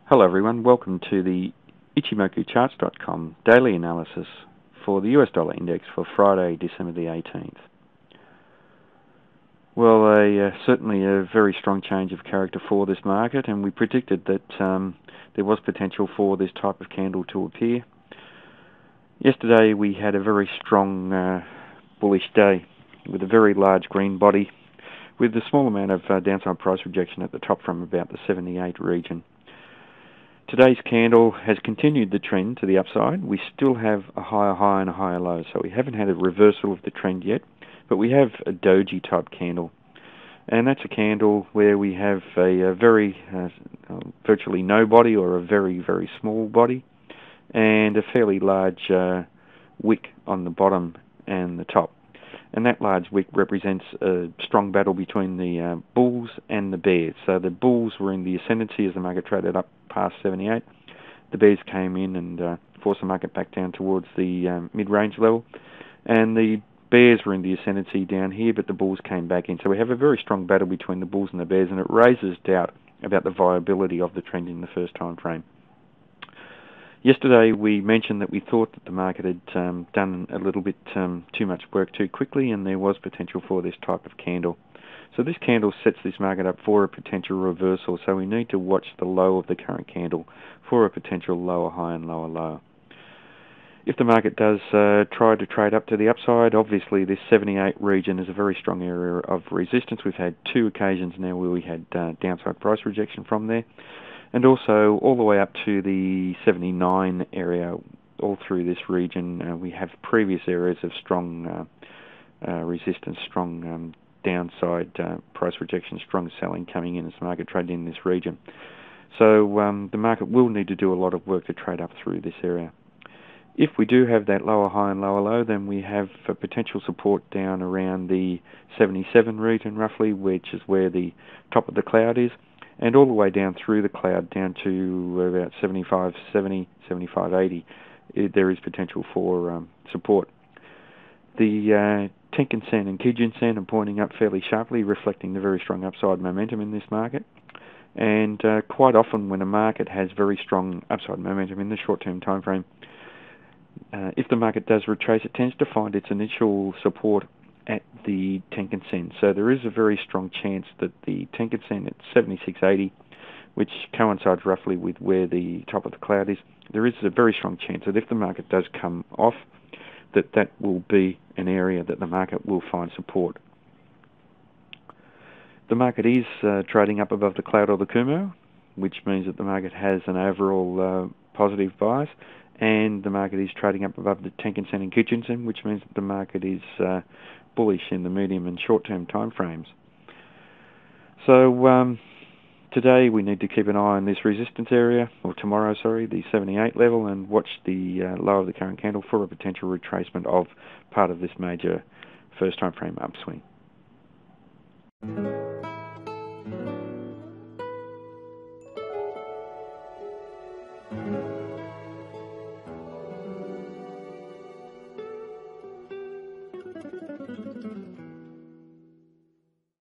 Hello everyone, welcome to the Ichimoku daily analysis for the US dollar index for Friday, December the 18th. Well, certainly a very strong change of character for this market, and we predicted that there was potential for this type of candle to appear. Yesterday we had a very strong bullish day with a very large green body with a small amount of downside price rejection at the top from about the 78 region. Today's candle has continued the trend to the upside. We still have a higher high and a higher low, so we haven't had a reversal of the trend yet, but we have a doji type candle. And that's a candle where we have a very virtually no body or a very, very small body and a fairly large wick on the bottom and the top. And that large wick represents a strong battle between the bulls and the bears. So the bulls were in the ascendancy as the market traded up past 78. The bears came in and forced the market back down towards the mid-range level. And the bears were in the ascendancy down here, but the bulls came back in. So we have a very strong battle between the bulls and the bears, and it raises doubt about the viability of the trend in the first time frame. Yesterday we mentioned that we thought that the market had done a little bit too much work too quickly, and there was potential for this type of candle. So this candle sets this market up for a potential reversal, so we need to watch the low of the current candle for a potential lower high and lower low. If the market does try to trade up to the upside, obviously this 78 region is a very strong area of resistance. We've had two occasions now where we had downside price rejection from there. And also all the way up to the 79 area, all through this region, we have previous areas of strong resistance, strong downside price rejection, strong selling coming in as the market traded in this region. So the market will need to do a lot of work to trade up through this area. If we do have that lower high and lower low, then we have potential support down around the 77 region roughly, which is where the top of the cloud is, and all the way down through the cloud down to about 75.70, 75.80, there is potential for support. The Tenkan-sen and Kijun-sen are pointing up fairly sharply, reflecting the very strong upside momentum in this market. And quite often when a market has very strong upside momentum in the short-term time frame, if the market does retrace, it tends to find its initial support at the Tenkan-sen. So there is a very strong chance that the Tenkan-sen at 76.80, which coincides roughly with where the top of the cloud is, there is a very strong chance that if the market does come off, that will be an area that the market will find support. The market is trading up above the cloud or the Kumo, which means that the market has an overall positive bias, and the market is trading up above the Tenkan-sen and Kijun-sen, which means that the market is bullish in the medium and short-term time frames. So today we need to keep an eye on this resistance area, or tomorrow, sorry, the 78 level, and watch the low of the current candle for a potential retracement of part of this major first time frame upswing.